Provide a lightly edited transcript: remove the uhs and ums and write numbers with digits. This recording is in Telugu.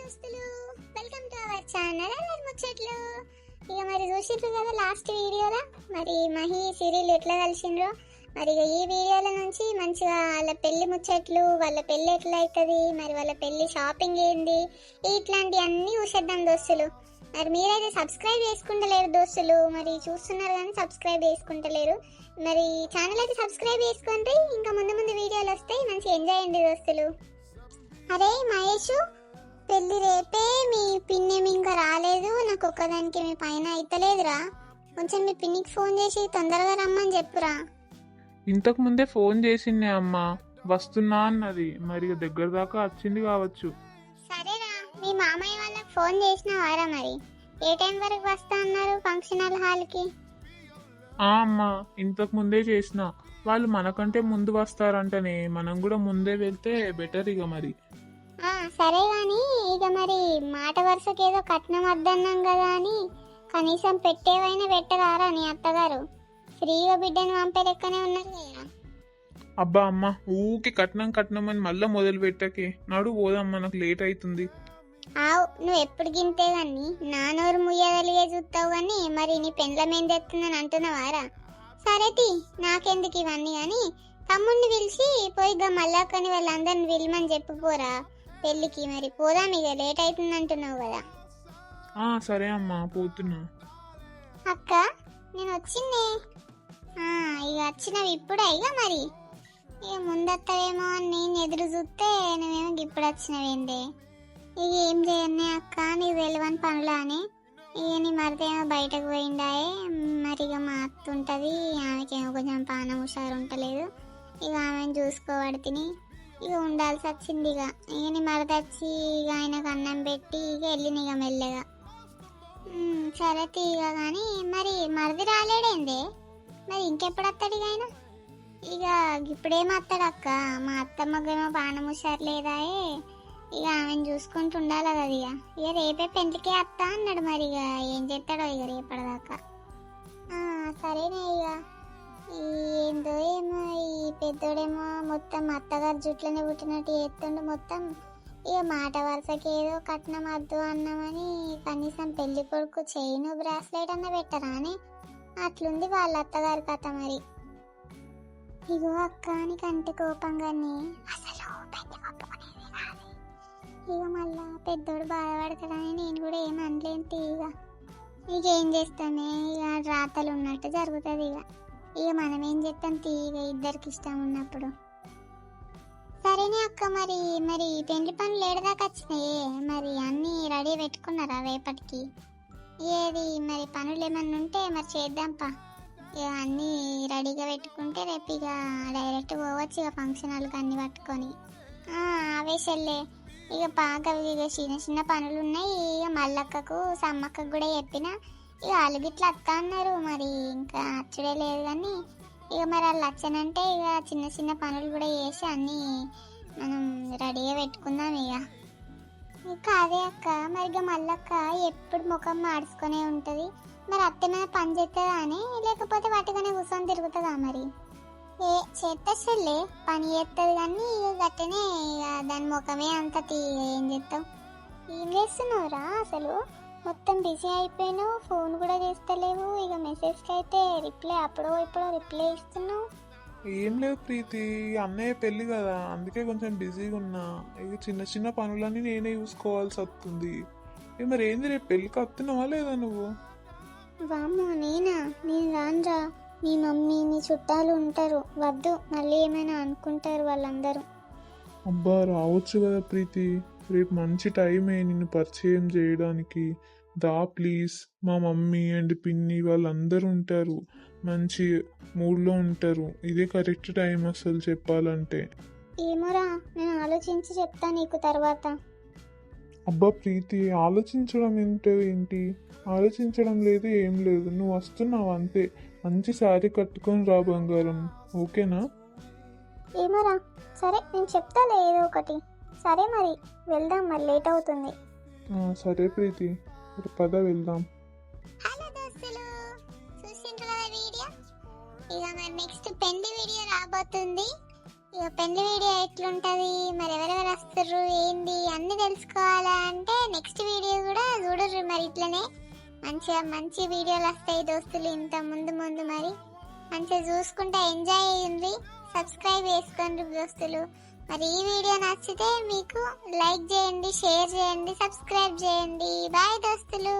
దోస్తులు, వెల్కమ్ టు అవర్ ఛానల్ అల్లరి ముచ్చట్లు. ఇక మరి చూసిండ్రు కదా లాస్ట్ వీడియోలో మరి మహి సిరీల్ ఎట్లా కలిసిండ్రో. మరి ఇక ఈ వీడియోల నుంచి మంచిగా వాళ్ళ పెళ్లి ముచ్చట్లు, వాళ్ళ పెళ్లి ఎట్లా అవుతుంది, మరి వాళ్ళ పెళ్లి షాపింగ్ ఏంది, ఇట్లాంటి అన్ని చూసేద్దాం దోస్తులు. మరి మీరైతే సబ్స్క్రైబ్ చేసుకుంటలేరు దోస్తులు, మరి చూస్తున్నారు కానీ సబ్స్క్రైబ్ చేసుకుంటలేరు. మరి ఛానల్ అయితే సబ్స్క్రైబ్ చేసుకోండి, ఇంకా ముందు ముందు వీడియోలు వస్తాయి, మంచిగా ఎంజాయ్ చేయండి దోస్తులు. అరే మహేష్, పెళ్లి రేపే, మీ పిన్నేమి ఇంకా రాలేదు, నాకు ఒక్కదానికి మీ పైన అయితలేదురా. కొంచెం మీ పిన్నికి ఫోన్ చేసి తొందరగా రమ్మని చెప్పురా. ఇంతకు ముందే ఫోన్ చేసిందే అమ్మ, వస్తున్నా అన్నది. మరి దగ్గర దాకా వచ్చింది కావచ్చు. సరేరా, మీ మామయ్య వాళ్ళకి ఫోన్ చేసినావారా? మరి ఏ టైం వరకు వస్తా అన్నారు ఫంక్షన్ హాల్కి? అమ్మ, ఇంతకు ముందే చేసిన. వాళ్ళు మనకంటే ముందు వస్తారంటనే, మనం కూడా ముందే వెళ్తే బెటర్. ఇక మరి సరే గాని, ఇక మరి మాట వరుసకేదో కట్నం వద్దన్నాం కదా అని కనీసం పెట్టేవైనా పెట్టరారా నీ అత్తగారు? ఫ్రీగా బిడ్డను పంపే లెక్కనే ఉన్నారు కదా. అబ్బా అమ్మ, ఊకి కట్నం కట్నం అని మళ్ళా మొదలు పెట్టకే. నడు పోదాం, మనకు లేట్ అవుతుంది. ఆవు, నువ్వు ఎప్పుడు గింతే గాని నా నోరు ముయ్యగలిగే చూస్తావు గాని మరి నీ పెండ్లమేం తెస్తుందని అంటున్నావారా? సరేతి, నాకెందుకు ఇవన్నీ గాని తమ్ముడిని పిలిచి పోయిగా మళ్ళాకని వాళ్ళందరిని పిలమని చెప్పిపోరా పెళ్ళికి. మరి పోదాం, ఇక లేట్ అవుతుంది అంటున్నావు కదా. సరే అమ్మా, పోతున్నా. అక్క, నేను వచ్చిందే. ఇక వచ్చినవి ఇప్పుడే. ఇక మరి ఇక ముందత్తవేమో అని నేను ఎదురు చూస్తే నువ్వేమో ఇప్పుడు వచ్చినవేందే. ఇక ఏం చేయన్నే అక్క, నీకు తెలియని పనులా అని. ఇక నీ మరిదేమో బయటకు పోయిండాయే. మరి ఇక మా అత్త ఉంటుంది, ఆమెకేమో కొంచెం పానం హుషారు ఉంటలేదు. ఇక ఆమెను చూసుకోబడితిని, ఇక ఉండాల్సి వచ్చింది. ఇక నీ మరద వచ్చి ఇక ఆయనకు అన్నం పెట్టి ఇక వెళ్ళిన ఇక మెల్లగా. సరే తీగ కానీ మరి మరిది రాలేడేందే? మరి ఇంకెప్పుడు వస్తాడు ఇక ఆయన? ఇక ఇప్పుడేమో వస్తాడు అక్క, మా అత్తమ్మకేమో పానం హుషారు లేదాయే. ఇక ఆమెను చూసుకుంటూ ఉండాలి కదా. ఇక రేపే పెంట్లకే వస్తా అన్నాడు. మరి ఇక ఏం చేస్తాడో ఇక రేపటిదాకా. సరేనే. ఇక ఏందో ఏమో, ఈ పెద్దోడేమో మొత్తం అత్తగారు జుట్లనే పుట్టినట్టు చేస్తుండు మొత్తం. ఇక మాట వరుసకి ఏదో కట్నం వద్దు అన్నామని కనీసం పెళ్లి కొడుకు చైను బ్రాస్లెట్ అన్న పెట్టరా అని అట్లుంది వాళ్ళ అత్తగారి కథ. మరి ఇగో అక్క, నీకంటే కోపంగానే అసలు పెళ్లి కొట్టుకునేది కాదు. ఇక మళ్ళా పెద్దోడు బాధపడతాడని నేను కూడా ఏం అనలేంటి. ఇక ఏం చేస్తామే, ఇక రాతలు ఉన్నట్టు జరుగుతుంది. ఇక మనం ఏం చేస్తాం తీగ, ఇద్దరికి ఇష్టం ఉన్నప్పుడు. సరేనే అక్క, మరి మరి పెళ్లి పనులు ఏడదాకా వచ్చినాయే? మరి అన్నీ రెడీ పెట్టుకున్నారా రేపటికి? ఏది మరి పనులు ఏమన్నా ఉంటే మరి చేద్దాంపా. ఇక అన్నీ రెడీగా పెట్టుకుంటే రేపు ఇక డైరెక్ట్ పోవచ్చు ఇక ఫంక్షన్ హాల్కి అన్నీ పట్టుకొని. ఆవేశల్లే, ఇక బాగా ఇక చిన్న చిన్న పనులు ఉన్నాయి. ఇక మల్లక్కకు సమ్మక్కకు కూడా చెప్పిన, ఇక వాళ్ళు గిట్లా అత్త అన్నారు. మరి ఇంకా అచ్చుడే లేదు కానీ ఇక మరి వాళ్ళు వచ్చానంటే ఇక చిన్న చిన్న పనులు కూడా చేసి అన్నీ మనం రెడీగా పెట్టుకుందాం. ఇక అదే అక్క, మరి ఇక మళ్ళక్క ఎప్పుడు ముఖం మార్చుకునే ఉంటుంది. మరి అత్త మీద పని చేస్తుందా అని, లేకపోతే వాటిగానే కూర్చొని తిరుగుతుందా? మరి చేస్తలే, పని చేస్తుంది కానీ ఇక గట్టనే ఇక దాని ముఖమే అంత ఏం చేస్తావు? ఏం చేస్తున్నావురా అసలు? మొత్తం బిజీ అయిపోయినావు, ఫోన్ కూడా చేస్తలేవు. ఇక మెసేజ్కి అయితే రిప్లై అప్పుడో ఇప్పుడో రిప్లై ఇస్తున్నావు. ఏం లేదు ప్రీతి, అన్నయ్య పెళ్ళి కదా, అందుకే కొంచెం బిజీగా ఉన్నా. ఇక చిన్న చిన్న పనులన్నీ నేనే చూసుకోవాల్సి వస్తుంది. మరి ఏంది, రేపు పెళ్ళికి వస్తున్నావా లేదా నువ్వు? వామ్మో, నేనా? నేను రానురా. మీ మమ్మీ మీ చుట్టాలు ఉంటారు, వద్దు మళ్ళీ ఏమైనా అనుకుంటారు వాళ్ళందరూ. అబ్బా, రావచ్చు కదా ప్రీతి, రేపు మంచి టైమే నిన్ను పరిచయం చేయడానికి. దా ప్లీజ్. మా మమ్మీ అండ్ పిన్ని వాళ్ళందరూ ఉంటారు, మంచి మూడ్లో ఉంటారు. ఇదే కరెక్ట్ టైం అసలు చెప్పాలంటే. ఏమోరా, నేను ఆలోచించి చెప్తా నీకు తర్వాత. అబ్బా ప్రీతి, ఆలోచించడం ఏంటి? ఆలోచించడం లేదు, ఏం లేదు. నువ్వు వస్తున్నావు అంతే. మంచి శారీ కట్టుకొని రా బంగారం, ఓకేనా? ఏమోరా, సరే నేను చెప్తాలే ఏదో ఒకటి. సరే మరి వెళ్దాం, మరి లేట్ అవుతుంది. సరే ప్రీతి, పద వెళ్దాం. హలో దోస్తులు, చూసిండ్రు కదా వీడియో? ఇక మరి నెక్స్ట్ పెళ్లి వీడియో రాబోతుంది. ఇక పెళ్లి వీడియో ఎట్లుంటది, మరి ఎవరెవరు వస్తారు ఏంది అన్ని తెలుసుకోవాలా అంటే నెక్స్ట్ వీడియో కూడా చూడరు. మరి ఇట్లనే మంచిగా మంచి వీడియోలు వస్తాయి దోస్తులు, ఇంత ముందు ముందు మరి మంచిగా చూసుకుంటా ఎంజాయ్ అయ్యింది. సబ్స్క్రైబ్ చేసుకోండి దోస్తులు. మరి ఈ వీడియో నచ్చితే మీకు లైక్ చేయండి, షేర్ చేయండి, సబ్స్క్రైబ్ చేయండి. బాయ్ దోస్తులు.